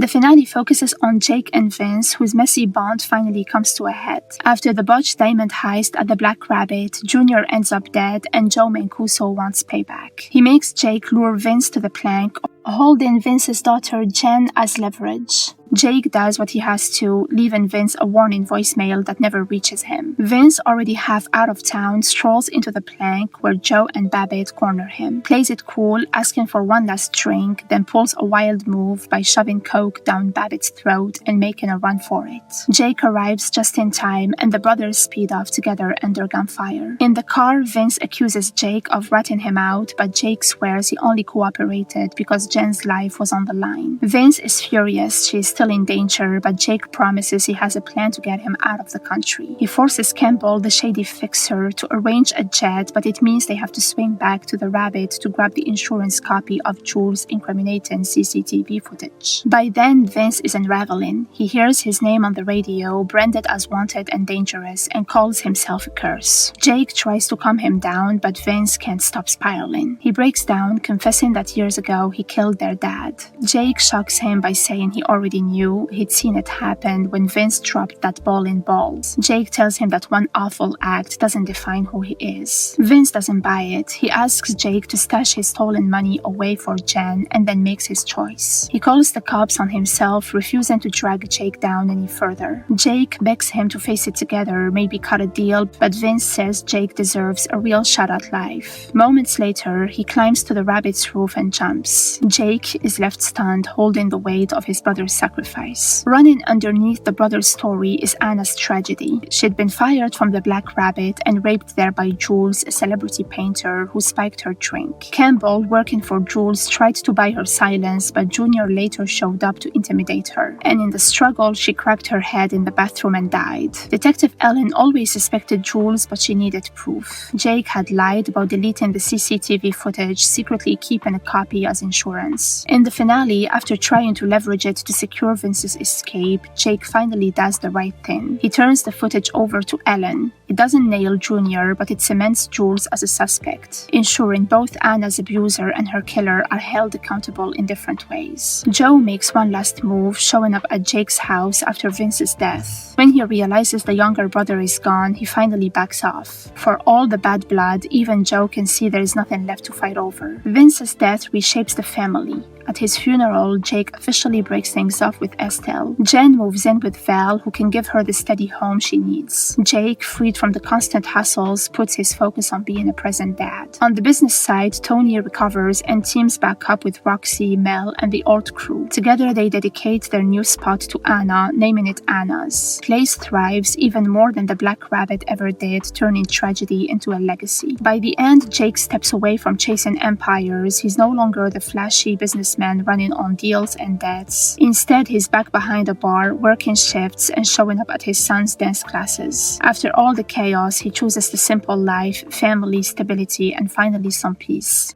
The finale focuses on Jake and Vince, whose messy bond finally comes to a head. After the botched diamond heist at the Black Rabbit, Junior ends up dead and Joe Mancuso wants payback. He makes Jake lure Vince to the plank, holding Vince's daughter Jen as leverage. Jake does what he has to, leaving Vince a warning voicemail that never reaches him. Vince, already half out of town, strolls into the plank where Joe and Babbitt corner him, plays it cool, asking for one last drink, then pulls a wild move by shoving coke down Babbitt's throat and making a run for it. Jake arrives just in time and the brothers speed off together under gunfire. In the car, Vince accuses Jake of ratting him out, but Jake swears he only cooperated because Jen's life was on the line. Vince is furious. She is still in danger, but Jake promises he has a plan to get him out of the country. He forces Campbell, the shady fixer, to arrange a jet, but it means they have to swing back to the Rabbit to grab the insurance copy of Jules' incriminating CCTV footage. By then, Vince is unraveling. He hears his name on the radio, branded as wanted and dangerous, and calls himself a curse. Jake tries to calm him down, but Vince can't stop spiraling. He breaks down, confessing that years ago he killed their dad. Jake shocks him by saying he already knew, he'd seen it happen when Vince dropped that bowling ball. Jake tells him that one awful act doesn't define who he is. Vince doesn't buy it. He asks Jake to stash his stolen money away for Jen and then makes his choice. He calls the cops on himself, refusing to drag Jake down any further. Jake begs him to face it together, maybe cut a deal, but Vince says Jake deserves a real shot at life. Moments later, he climbs to the Rabbit's roof and jumps. Jake is left stunned, holding the weight of his brother's sacrifice. Running underneath the brothers' story is Anna's tragedy. She'd been fired from the Black Rabbit and raped there by Jules, a celebrity painter who spiked her drink. Campbell, working for Jules, tried to buy her silence, but Junior later showed up to intimidate her. And in the struggle, she cracked her head in the bathroom and died. Detective Ellen always suspected Jules, but she needed proof. Jake had lied about deleting the CCTV footage, secretly keeping a copy as insurance. In the finale, after trying to leverage it to secure Vince's escape, Jake finally does the right thing. He turns the footage over to Ellen. It doesn't nail Junior, but it cements Jules as a suspect, ensuring both Anna's abuser and her killer are held accountable in different ways. Joe makes one last move, showing up at Jake's house after Vince's death. When he realizes the younger brother is gone, he finally backs off. For all the bad blood, even Joe can see there is nothing left to fight over. Vince's death reshapes the family. At his funeral, Jake officially breaks things off with Estelle. Jen moves in with Val, who can give her the steady home she needs. Jake, freed from the constant hassles, puts his focus on being a present dad. On the business side, Tony recovers and teams back up with Roxy, Mel, and the Alt crew. Together, they dedicate their new spot to Anna, naming it Anna's. Place thrives even more than the Black Rabbit ever did, turning tragedy into a legacy. By the end, Jake steps away from chasing empires. He's no longer the flashy businessman running on deals and debts. Instead, he's back behind a bar, working shifts and showing up at his son's dance classes. After all the chaos, he chooses the simple life, family, stability, and finally some peace.